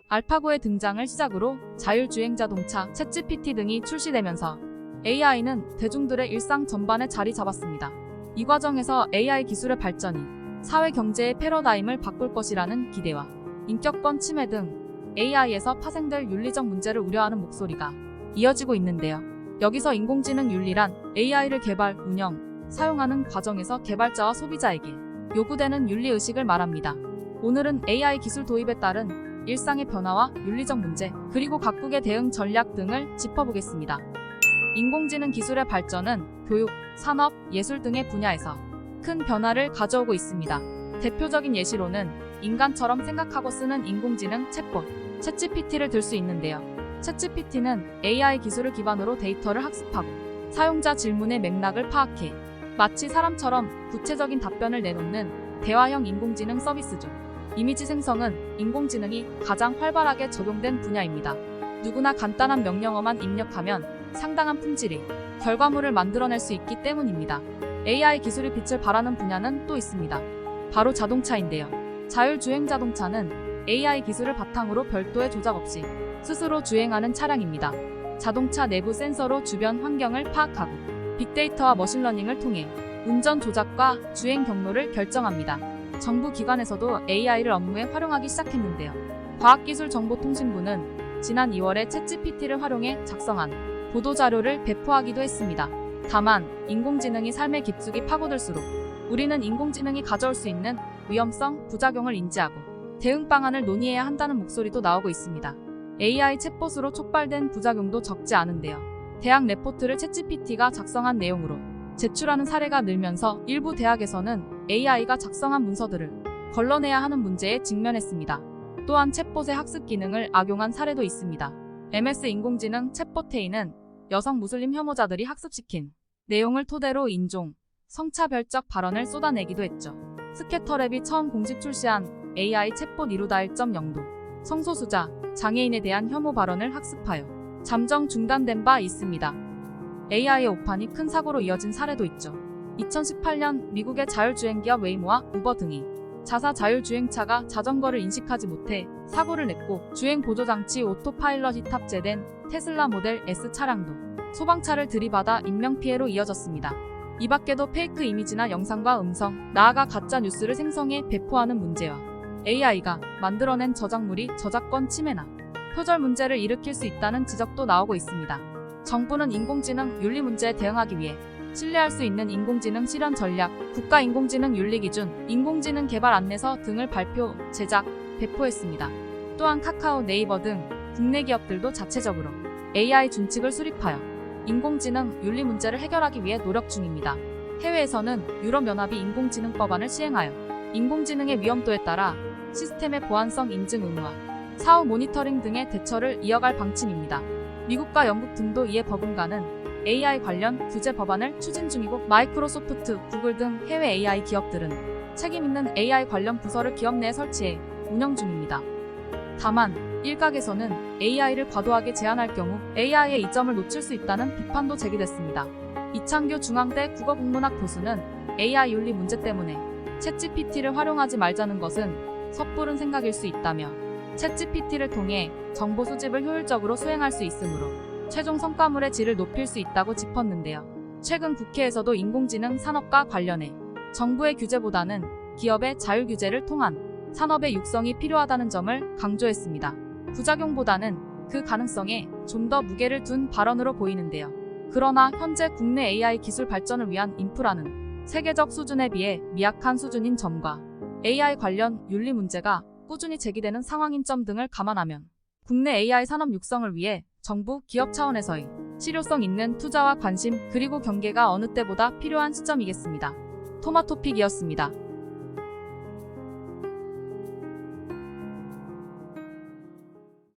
알파고의 등장을 시작으로 자율주행 자동차, 챗GPT 등이 출시되면서 AI는 대중들의 일상 전반에 자리 잡았습니다. 이 과정에서 AI 기술의 발전이 사회 경제의 패러다임을 바꿀 것이라는 기대와 인격권 침해 등 AI에서 파생될 윤리적 문제를 우려하는 목소리가 이어지고 있는데요. 여기서 인공지능 윤리란 AI를 개발, 운영, 사용하는 과정에서 개발자와 소비자에게 요구되는 윤리의식을 말합니다. 오늘은 AI 기술 도입에 따른 일상의 변화와 윤리적 문제, 그리고 각국의 대응 전략 등을 짚어보겠습니다. 인공지능 기술의 발전은 교육, 산업, 예술 등의 분야에서 큰 변화를 가져오고 있습니다. 대표적인 예시로는 인간처럼 생각하고 쓰는 인공지능 챗봇, 챗GPT를 들 수 있는데요. 챗GPT는 AI 기술을 기반으로 데이터를 학습하고 사용자 질문의 맥락을 파악해 마치 사람처럼 구체적인 답변을 내놓는 대화형 인공지능 서비스 중 이미지 생성은 인공지능이 가장 활발하게 적용된 분야입니다. 누구나 간단한 명령어만 입력하면 상당한 품질의 결과물을 만들어낼 수 있기 때문입니다. AI 기술이 빛을 발하는 분야는 또 있습니다. 바로 자동차인데요. 자율주행 자동차는 AI 기술을 바탕으로 별도의 조작 없이 스스로 주행하는 차량입니다. 자동차 내부 센서로 주변 환경을 파악하고 빅데이터와 머신러닝을 통해 운전 조작과 주행 경로를 결정합니다. 정부 기관에서도 AI를 업무에 활용하기 시작했는데요. 과학기술정보통신부는 지난 2월에 챗GPT를 활용해 작성한 보도자료를 배포하기도 했습니다. 다만 인공지능이 삶의 깊숙이 파고들수록 우리는 인공지능이 가져올 수 있는 위험성, 부작용을 인지하고 대응 방안을 논의해야 한다는 목소리도 나오고 있습니다. AI 챗봇으로 촉발된 부작용도 적지 않은데요. 대학 레포트를 챗GPT가 작성한 내용으로 제출하는 사례가 늘면서 일부 대학에서는 AI가 작성한 문서들을 걸러내야 하는 문제에 직면했습니다. 또한 챗봇의 학습 기능을 악용한 사례도 있습니다. MS 인공지능 챗봇 A는 여성 무슬림 혐오자들이 학습시킨 내용을 토대로 인종, 성차별적 발언을 쏟아내기도 했죠. 스캐터랩이 처음 공식 출시한 AI 챗봇 이루다 1.0도 성소수자, 장애인에 대한 혐오 발언을 학습하여 잠정 중단된 바 있습니다. AI의 오판이 큰 사고로 이어진 사례도 있죠. 2018년 미국의 자율주행기업 웨이모와 우버 등이 자사 자율주행차가 자전거를 인식하지 못해 사고를 냈고 주행 보조장치 오토파일럿이 탑재된 테슬라 모델 S 차량도 소방차를 들이받아 인명피해로 이어졌습니다. 이 밖에도 페이크 이미지나 영상과 음성, 나아가 가짜 뉴스를 생성해 배포하는 문제와 AI가 만들어낸 저작물이 저작권 침해나 표절 문제를 일으킬 수 있다는 지적도 나오고 있습니다. 정부는 인공지능 윤리 문제에 대응하기 위해 신뢰할 수 있는 인공지능 실현 전략, 국가 인공지능 윤리 기준, 인공지능 개발 안내서 등을 발표, 제작, 배포했습니다. 또한 카카오, 네이버 등 국내 기업들도 자체적으로 AI 준칙을 수립하여 인공지능 윤리 문제를 해결하기 위해 노력 중입니다. 해외에서는 유럽연합이 인공지능 법안을 시행하여 인공지능의 위험도에 따라 시스템의 보안성 인증 의무화, 사후 모니터링 등의 대처를 이어갈 방침입니다. 미국과 영국 등도 이에 버금가는 AI 관련 규제 법안을 추진 중이고 마이크로소프트, 구글 등 해외 AI 기업들은 책임있는 AI 관련 부서를 기업 내에 설치해 운영 중입니다. 다만 일각에서는 AI를 과도하게 제한할 경우 AI의 이점을 놓칠 수 있다는 비판도 제기됐습니다. 이창규 중앙대 국어국문학 교수는 AI 윤리 문제 때문에 챗GPT를 활용하지 말자는 것은 섣부른 생각일 수 있다며 챗GPT를 통해 정보 수집을 효율적으로 수행할 수 있으므로 최종 성과물의 질을 높일 수 있다고 짚었는데요. 최근 국회에서도 인공지능 산업과 관련해 정부의 규제보다는 기업의 자율규제를 통한 산업의 육성이 필요하다는 점을 강조했습니다. 부작용보다는 그 가능성에 좀 더 무게를 둔 발언으로 보이는데요. 그러나 현재 국내 AI 기술 발전을 위한 인프라는 세계적 수준에 비해 미약한 수준인 점과 AI 관련 윤리 문제가 꾸준히 제기되는 상황인 점 등을 감안하면 국내 AI 산업 육성을 위해 정부, 기업 차원에서의 실효성 있는 투자와 관심 그리고 경계가 어느 때보다 필요한 시점이겠습니다. 토마토픽이었습니다.